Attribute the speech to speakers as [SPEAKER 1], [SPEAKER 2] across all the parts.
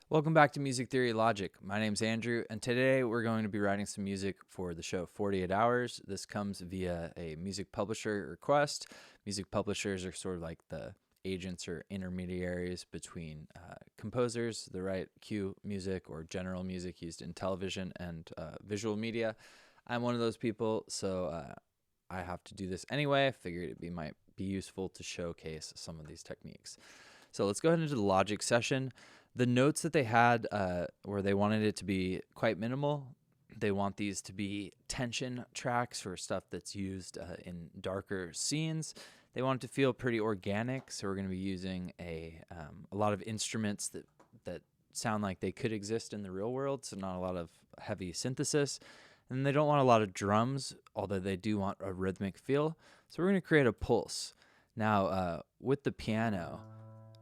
[SPEAKER 1] Welcome back to Music Theory Logic. My name's Andrew, and today we're going to be writing some music for the show 48 Hours. This comes via a music publisher request. Music publishers are sort of like the agents or intermediaries between composers that write cue music or general music used in television and visual media. I'm one of those people, so I have to do this anyway. I figured might be useful to showcase some of these techniques. So let's go ahead into the logic session. The notes that they had where they wanted it to be quite minimal, they want these to be tension tracks or stuff that's used in darker scenes. They want it to feel pretty organic, so we're going to be using a lot of instruments that sound like they could exist in the real world, so not a lot of heavy synthesis. And they don't want a lot of drums, although they do want a rhythmic feel. So we're going to create a pulse. Now, with the piano,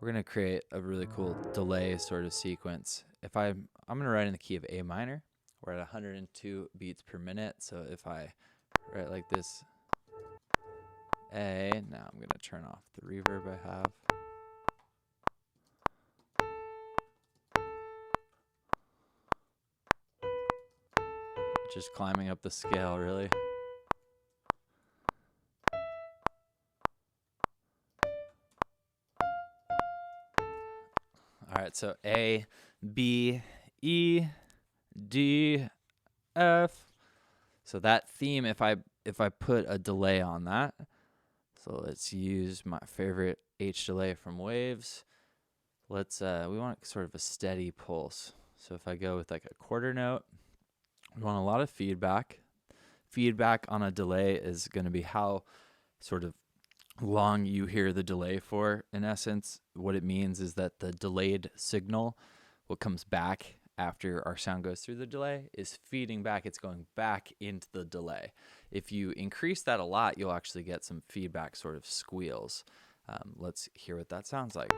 [SPEAKER 1] we're going to create a really cool delay sort of sequence. I'm going to write in the key of A minor. We're at 102 beats per minute. So if I write like this, A, now I'm going to turn off the reverb I have. Just climbing up the scale, really. All right, so A, B, E, D, F. So that theme, if I put a delay on that, so let's use my favorite H delay from Waves. We want sort of a steady pulse. So if I go with like a quarter note, we want a lot of feedback. Feedback on a delay is going to be how sort of long you hear the delay for. In essence, what it means is that the delayed signal, what comes back after our sound goes through the delay, is feeding back. It's going back into the delay. If you increase that a lot, you'll actually get some feedback sort of squeals. Let's hear what that sounds like.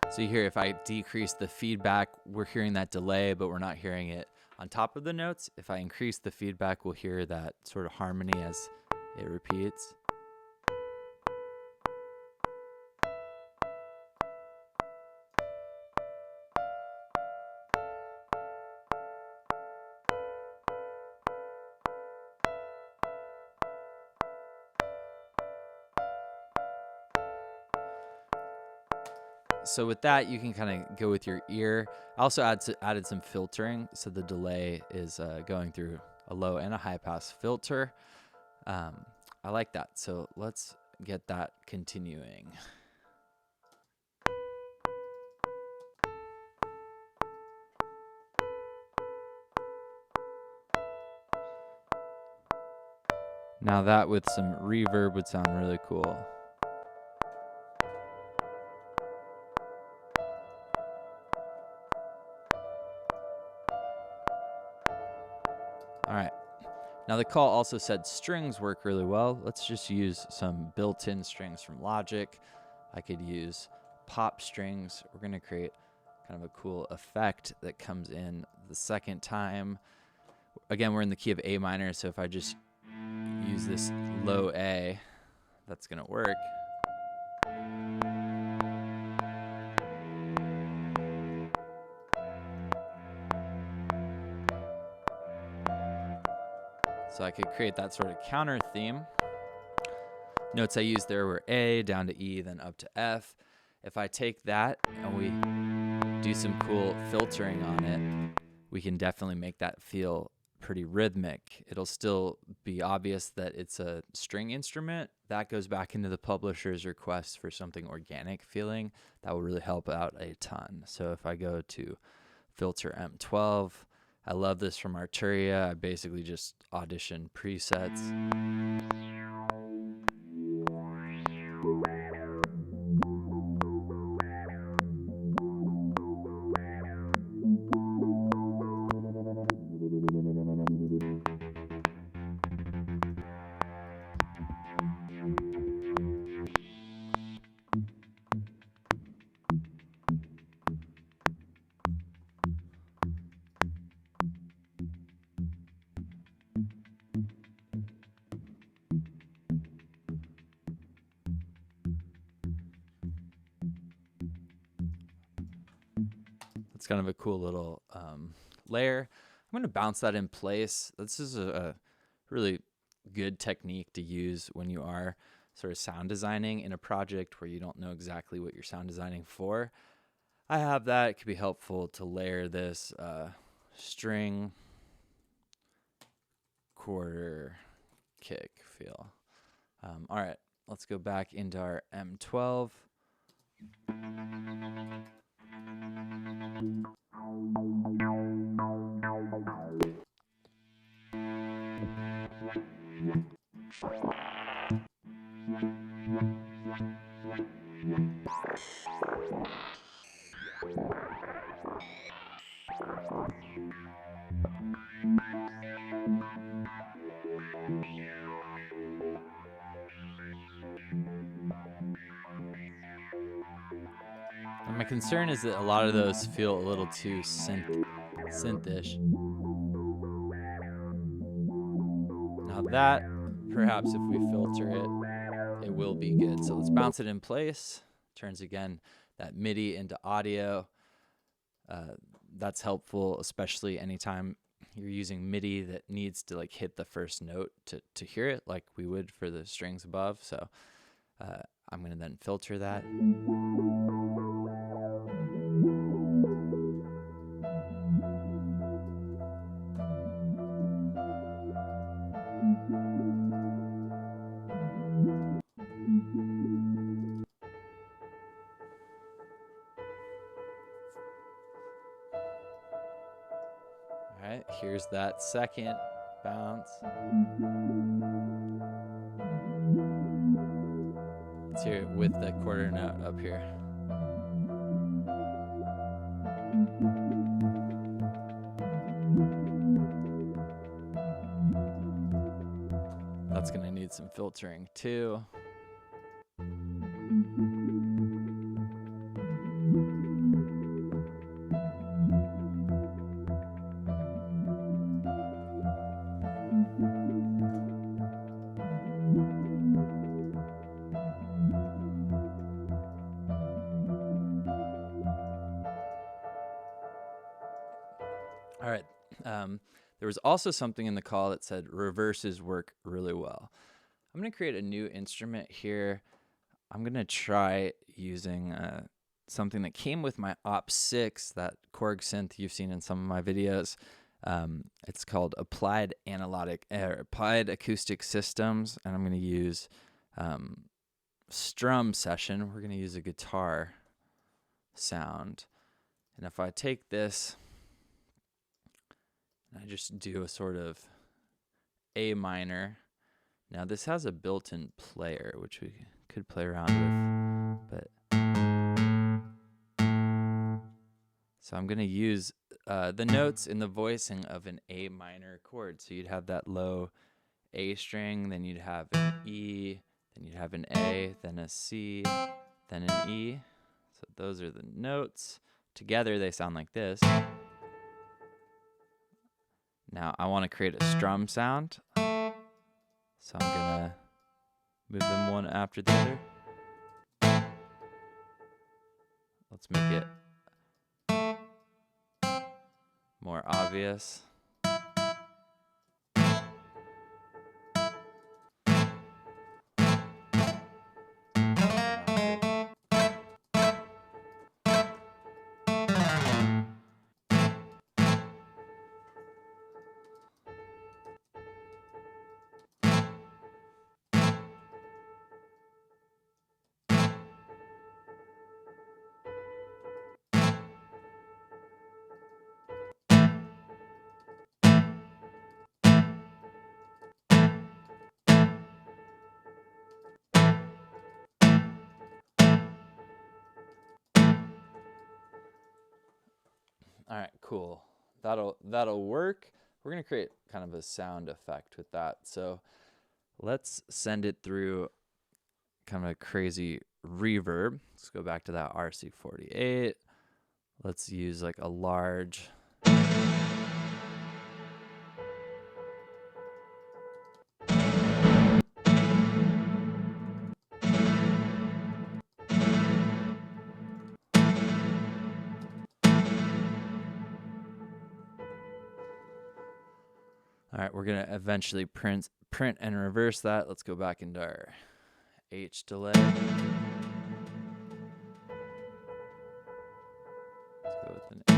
[SPEAKER 1] So you hear if I decrease the feedback, we're hearing that delay, but we're not hearing it on top of the notes. If I increase the feedback, we'll hear that sort of harmony as it repeats. So with that, you can kind of go with your ear. I also added some filtering, so the delay is going through a low and a high pass filter. I like that. So let's get that continuing. Now that with some reverb would sound really cool. All right. Now the call also said strings work really well. Let's just use some built-in strings from Logic. I could use pop strings. We're going to create kind of a cool effect that comes in the second time. Again, we're in the key of A minor, so if I just use this low A, that's going to work. So I could create that sort of counter theme. Notes I used there were A, down to E, then up to F. If I take that and we do some cool filtering on it, we can definitely make that feel pretty rhythmic. It'll still be obvious that it's a string instrument. That goes back into the publisher's request for something organic feeling. That will really help out a ton. So if I go to filter M12, I love this from Arturia. I basically just audition presets. It's kind of a cool little layer. I'm going to bounce that in place. This is a really good technique to use when you are sort of sound designing in a project where you don't know exactly what you're sound designing for. I have that. It could be helpful to layer this string quarter kick feel. All right, let's go back into our M12. And my concern is that a lot of those feel a little too synthish. Now that, perhaps if we filter it, it will be good. So let's bounce it in place. Turns again that MIDI into audio. That's helpful, especially anytime you're using MIDI that needs to like hit the first note to hear it, like we would for the strings above. So I'm going to then filter that. All right, here's that second bounce. Let's hear it with the quarter note up here. That's going to need some filtering too. All right. There was also something in the call that said reverses work really well. I'm going to create a new instrument here. I'm going to try using something that came with my Op6, that Korg synth you've seen in some of my videos. It's called Applied Acoustic Systems, and I'm going to use Strum Session. We're going to use a guitar sound. And if I take this, I just do a sort of A minor. Now this has a built-in player, which we could play around with, but so I'm gonna use the notes in the voicing of an A minor chord. So you'd have that low A string, then you'd have an E, then you'd have an A, then a C, then an E. So those are the notes. Together they sound like this. Now I want to create a strum sound, so I'm gonna move them one after the other. Let's make it more obvious. All right, cool. That'll work. We're gonna create kind of a sound effect with that. So let's send it through kind of a crazy reverb. Let's go back to that RC48. Let's use like a large. All right, we're gonna eventually print and reverse that. Let's go back into our H delay. Let's go with an A.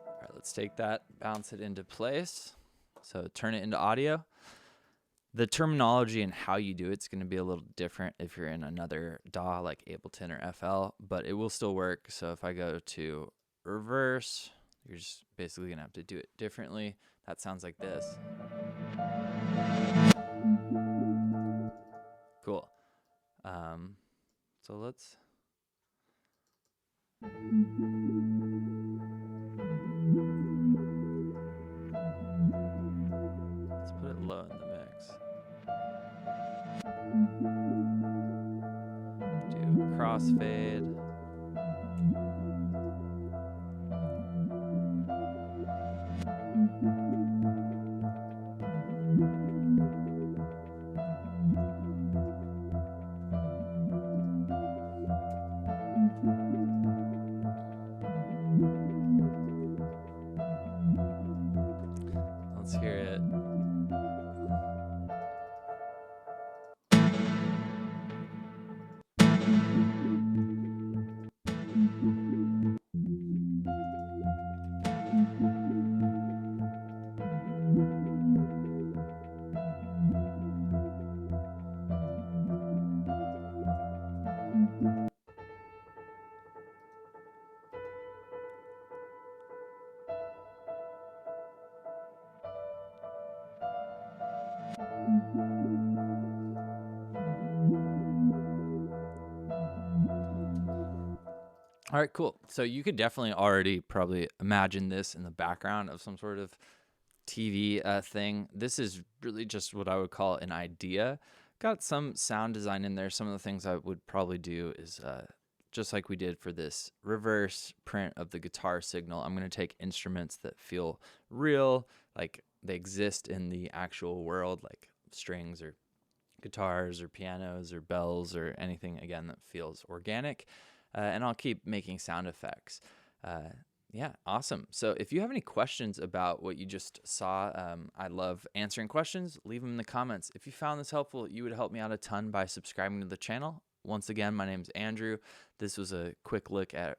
[SPEAKER 1] All right, let's take that, bounce it into place. So turn it into audio. The terminology and how you do it's going to be a little different if you're in another DAW like Ableton or FL, but it will still work. So if I go to reverse, you're just basically going to have to do it differently. That sounds like this. Cool. So let's put it low in the mix. Do crossfade. Let's hear it. All right, cool. So you could definitely already probably imagine this in the background of some sort of TV thing. This is really just what I would call an idea. Got some sound design in there. Some of the things I would probably do is just like we did for this reverse print of the guitar signal. I'm going to take instruments that feel real, like they exist in the actual world, like strings or guitars or pianos or bells or anything, again, that feels organic. And I'll keep making sound effects. Yeah, awesome. So if you have any questions about what you just saw, I love answering questions. Leave them in the comments. If you found this helpful, you would help me out a ton by subscribing to the channel. Once again, my name's Andrew. This was a quick look at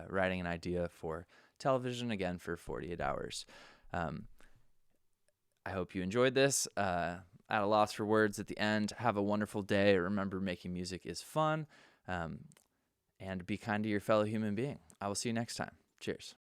[SPEAKER 1] writing an idea for television, again, for 48 hours. I hope you enjoyed this. At a loss for words at the end. Have a wonderful day. Remember, making music is fun. And be kind to your fellow human being. I will see you next time. Cheers.